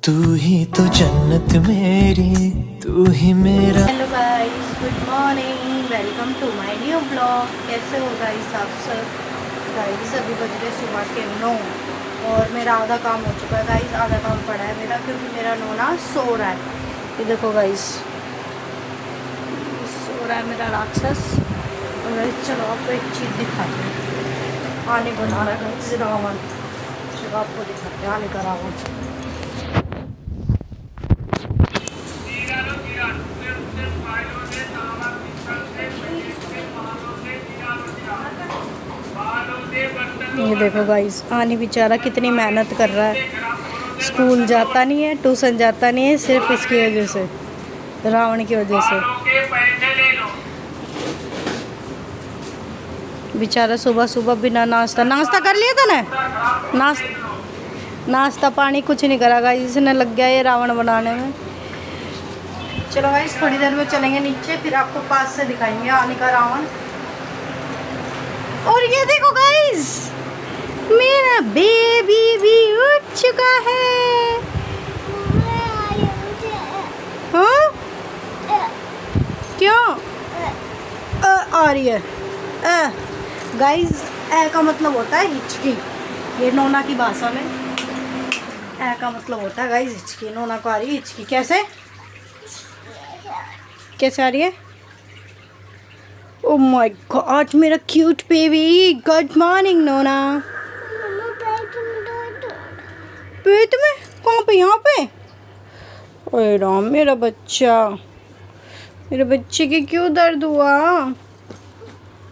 तू ही तो जन्नत मेरी, तू ही मेरा। Hello guys, good morning, welcome to my new blog. कैसे हो गाइस आप सब? गाइस अभी बज रहे सुबह के 9 और मेरा आधा काम हो चुका है गाइस। आधा काम पड़ा है मेरा क्योंकि मेरा नोना सो रहा है। ये देखो गाइस, सो रहा है मेरा राक्षस। और गाइस चलो आपको एक चीज़ दिखाते हैं। आने बना रहा है गाइस रावण। चलो आपको दिखाते हैं आने का रावण। ये देखो गाइस, आनी बेचारा कितनी मेहनत कर रहा है। स्कूल जाता नहीं है, ट्यूशन जाता नहीं है, सिर्फ इसकी वजह से, रावण की वजह से। बेचारा सुबह सुबह बिना नाश्ता कर लिया था ना? नाश्ता पानी कुछ नहीं करा गाइस, इसने लग गया ये रावण बनाने में। चलो गाइस थोड़ी देर में चलेंगे नीचे, फिर आपको पास से दिखाएंगे आने का रावण। और ये देखो गाइस, मेरा बेबी भी उठ चुका है। हाँ? क्यों आ रही है? गाइस ए का मतलब होता है हिचकी। ये नोना की भाषा में ए का मतलब होता है गाइस हिचकी। नोना को आ रही है हिचकी। कैसे कैसे आ रही है? ओह माय गॉड, मेरा क्यूट बेबी। गुड मॉर्निंग नोना। पेट में? कहाँ पे? यहाँ पे? ओए राम, मेरे बच्चे के क्यों दर्द हुआ?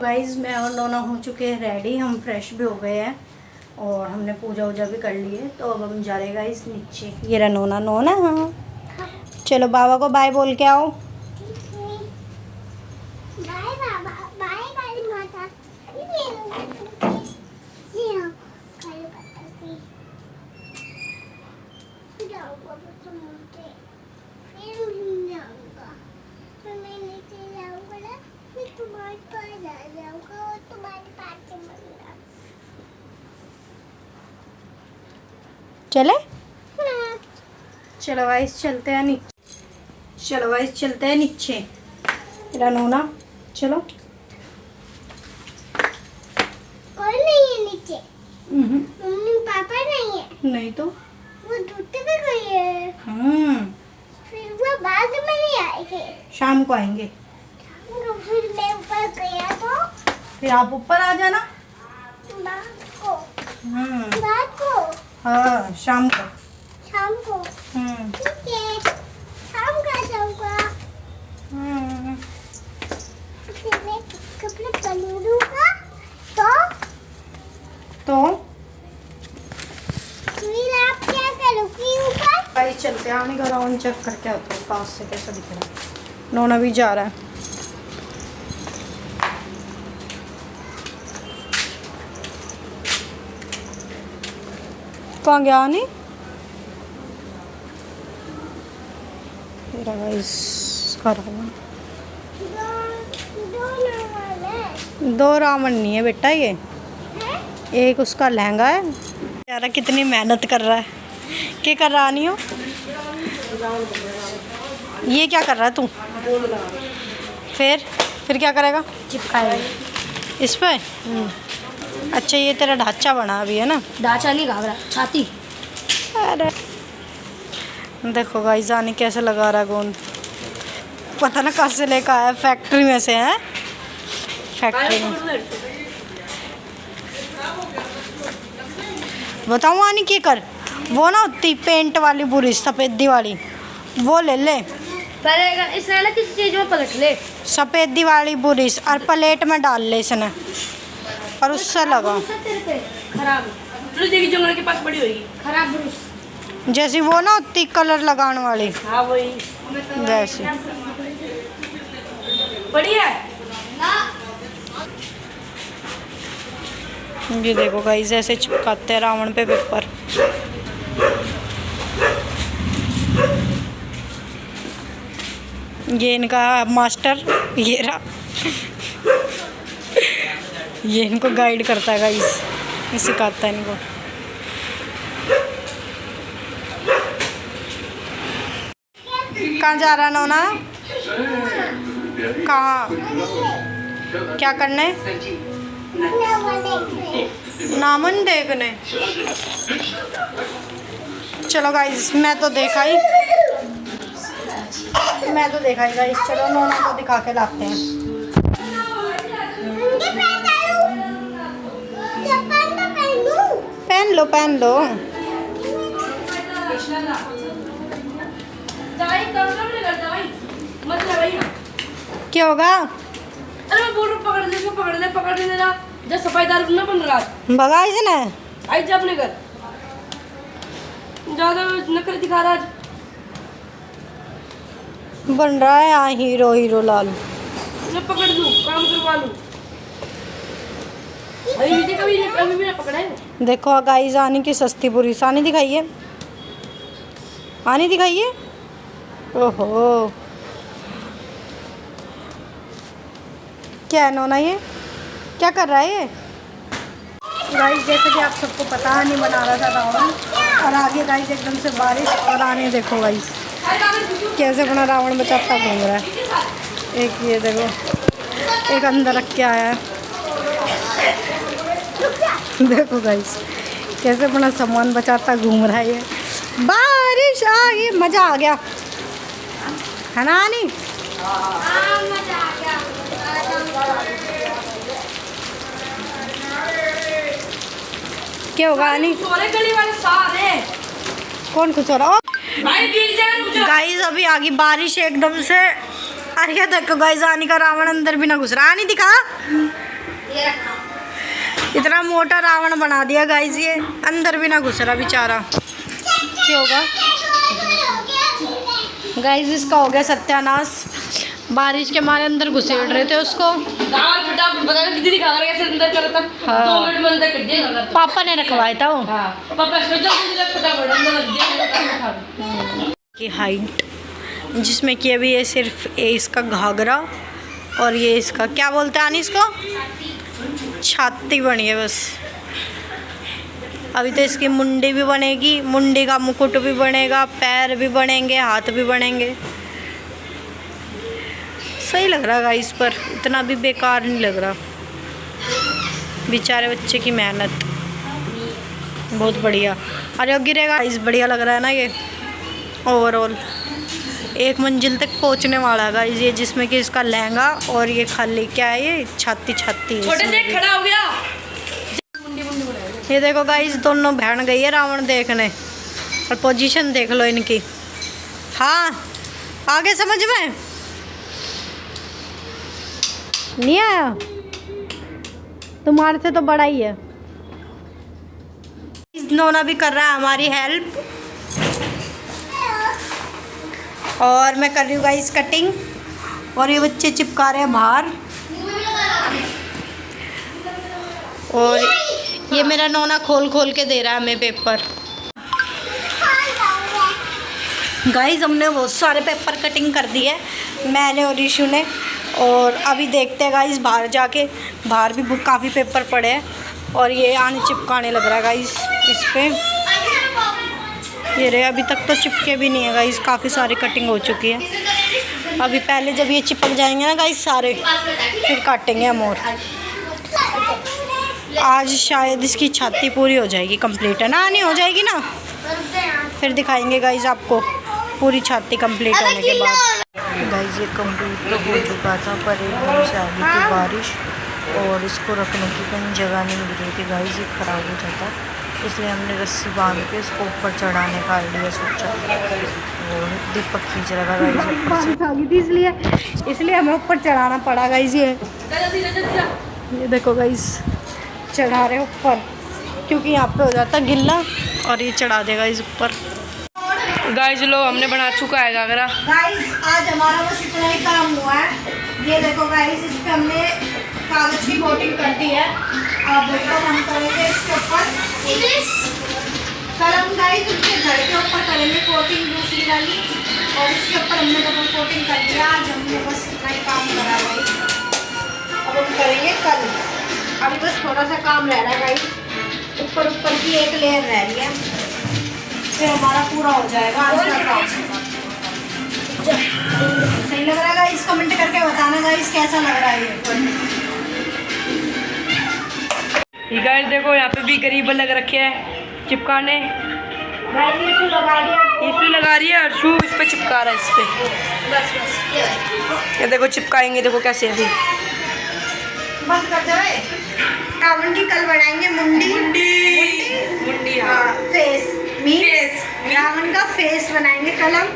गाइस मैं और नोना हो चुके हैं रेडी, हम फ्रेश भी हो गए हैं और हमने पूजा वूजा भी कर ली है। तो अब हम जा रहे हैं गाइस नीचे। ये रहा नोना। हाँ चलो बाबा को बाय बोल के आओ। चले? चलो गाइस चलते हैं नीचे। मेरा नोना चलो। कोई नहीं है नीचे। मम्मी पापा नहीं है। नहीं तो वो धुते पे गई है। फिर वो बाद में नहीं आएंगे, शाम को आएंगे। फिर मैं ऊपर गया तो फिर आप ऊपर आ जाना। रात को हाँ शाम को। ठीक है, शाम को आ जाऊंगा। फिर मैं कपड़े पहन लूंगा तो फिर आप क्या करोगी ऊपर? भाई चलते हैं, आने का राउंड चेक करके आते हैं पास से कैसा दिख रहा है। नोना भी जा रहा है। कहाँ गया नहीं? दो रावण नहीं है बेटा, ये एक उसका लहंगा है। यार कितनी मेहनत कर रहा है। क्या कर रहा नहीं हो? ये क्या कर रहा है तू? फिर क्या करेगा? चिपकाएगा इस पे। अच्छा ये तेरा ढांचा बना अभी है ना? ढांचा नहीं, घाघरा छाती। अरे देखो गाइस जाने कैसे लगा रहा है गोंद। पता ना कहाँ से लेकर आया, फैक्ट्री में से है। फैक्ट्री में बताऊँ आनी क्या कर, वो ना होती पेंट वाली बुरी सफ़ेदी वाली, वो ले ले। पहले इसने ना किसी चीज में पलट ले। सफ़ेदी वाली बुरिश और प्लेट में डाल ले इसने और उससे लगा। खराब जंगल के पास बड़ी होगी खराब ब्रुश, जैसी वो ना होती कलर लगाने वाली। हाँ वही वैसी बढ़िया। ये देखो गाइस ऐसे चिपकाते हैं रावण पे पेपर। ये इनका मास्टर ये रहा। ये इनको गाइड करता है गाइस, ये सिखाता है इनको। कहाँ जा रहा नोना? कहाँ? क्या करने? नामन देखने। चलो गाइस, मैं तो देखा ही गाइस। चलो नोना को दिखा के लाते हैं। पहन लो। क्या होगा? अरे मैं बोल रहा हूँ पकड़ ले ना। जब सफाईदार ना बन रहा भगा इसने। आई जा अपने घर। ज्यादा नखरे दिखा रहा आज। बन रहा है यहाँ हीरो लालू। मैं पकड़ लूँ, काम करवा लूँ। अभी भी पकड़ा है। देखो गाइस, आनी की सस्ती पूरी सानी दिखाइए। आनी दिखाइए। ओहो, क्या है नोना, ये क्या कर रहा है ये? गाइस, जैसे कि आप सबको पता नहीं, बना रहा था रावण, और आगे गाइस एकदम से बारिश, और आने देखो गाइस कैसे अपना रावण बचाता घूम रहा है। एक ये देखो, एक अंदर रख के आया है। देखो गाइस कैसे अपना सामान बचाता घूम रहा है ये। बारिश आ गई, मज़ा आ गया है ना आनी? क्या होगा आनी? गली वाले सारे कौन कुछ हो रहा? भाई गाइस अभी आ गई बारिश एकदम से। अरे देखो गाइस, आनी का रावण अंदर भी ना घुस रहा। आनी दिखा, इतना मोटा रावण बना दिया गाइस, ये अंदर भी ना घुस रहा बेचारा। क्या होगा गाइस? इसका हो गया सत्यानाश। बारिश के मारे अंदर घुसेड़ रहे थे उसको। पापा ने रखवाया था वो। की हाइट जिसमें कि अभी ये सिर्फ ये इसका घाघरा और ये इसका क्या बोलते हैं इसको, छाती बनी है बस। अभी तो इसकी मुंडी भी बनेगी, मुंडी का मुकुट भी बनेगा, पैर भी बनेंगे, हाथ भी बनेंगे। सही लग रहा है इस पर, इतना भी बेकार नहीं लग रहा। बेचारे बच्चे की मेहनत बहुत बढ़िया। अरे गिरेगा इस, बढ़िया लग रहा है ना ये। ओवरऑल एक मंजिल तक पहुंचने वाला है गाइस ये, जिसमें कि इसका लहंगा और ये खाली क्या है, ये छाती है। खड़ा हो गया। ये देखो गाइस, दोनों बहन गई है रावण देखने, और पोजीशन देख लो इनकी। हाँ, आगे समझ में नहीं आया? तुम्हारे से तो बड़ा ही है। नोना भी कर रहा है हमारी हेल्प, और मैं कर रही हूँ गाइस कटिंग, और ये बच्चे चिपका रहे हैं बाहर। और ये मेरा नोना खोल के दे रहा है हमें पेपर। गाइस हमने बहुत सारे पेपर कटिंग कर दिए, मैंने और ईशू ने। और अभी देखते हैं गाइस बाहर जाके, बाहर भी काफ़ी पेपर पड़े हैं, और ये आने चिपकाने लग रहा है गाइस इस पे। ये रहे, अभी तक तो चिपके भी नहीं है गाइस, काफ़ी सारी कटिंग हो चुकी है। अभी पहले जब ये चिपक जाएंगे ना गाइस सारे, फिर काटेंगे हम। और आज शायद इसकी छाती पूरी हो जाएगी, कंप्लीट है ना? नहीं हो जाएगी ना, फिर दिखाएंगे गाइस आपको पूरी छाती कंप्लीट होने के बाद। गाइस ये कंप्लीट तो हो चुका था, पर एकदम से आ गई थी बारिश, और इसको रखने की कहीं जगह नहीं मिल रही थी गाइस, ये ख़राब हो जाता, इसलिए हमने रस्सी बांध के इसको ऊपर चढ़ाने का आइडिया सोचा। और दीपक खींच रहा था गाइस ऊपर से, आ गई थी इसलिए हमें ऊपर चढ़ाना पड़ा गाइस। ये देखो गाइस चढ़ा रहे ऊपर, क्योंकि यहाँ पे हो जाता गिल्ला, और ये चढ़ा देगा इस ऊपर। गाइस लो हमने बना चुका है घाघरा। गाइस आज हमारा बस इतना ही काम हुआ है। ये देखो गाइस, इस पे हमने कागज की कोटिंग कर दी है। अब देखो हम करेंगे इसके ऊपर कल हम गाइस उसके घर के ऊपर करेंगे कोटिंग दूसरी वाली, और इसके ऊपर हमने डबल कोटिंग कर दिया। आज हमने बस इतना ही काम करा गाइस, अब हम करेंगे कल। अभी बस थोड़ा सा काम रह रहा है गाइस, ऊपर की एक लेयर रह रही है, फिर हमारा पूरा हो जाएगा आज का काम। सही लग रहा है गाइस? कमेंट करके बताना गाइस कैसा लग रहा है ये गाइस देखो यहाँ पे भी गरीब लग रखे हैं चिपकाने। इशू लगा दिया। इस लगा रही है और शू इस पे चिपका रहा है, इस पे बस बस ये देखो चिपकाएंगे, देखो कैसे अभी बंद कर दो। रावण की कल बनाएंगे मुंडी। मुंडी हाँ फेस मीन्स रावण का फेस बनाएंगे कल हम।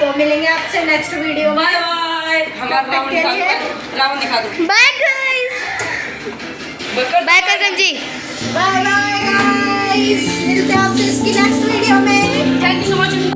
तो मिलेंगे आपसे नेक्स्ट वीडियो में। Bye bye. हमारा रावण दिखा दो। बाय गाइस, बाय कर गंजी। बाय बाय गाइस, मिलते हैं आपसे इसकी नेक्स्ट वीडियो में। Thank you so much.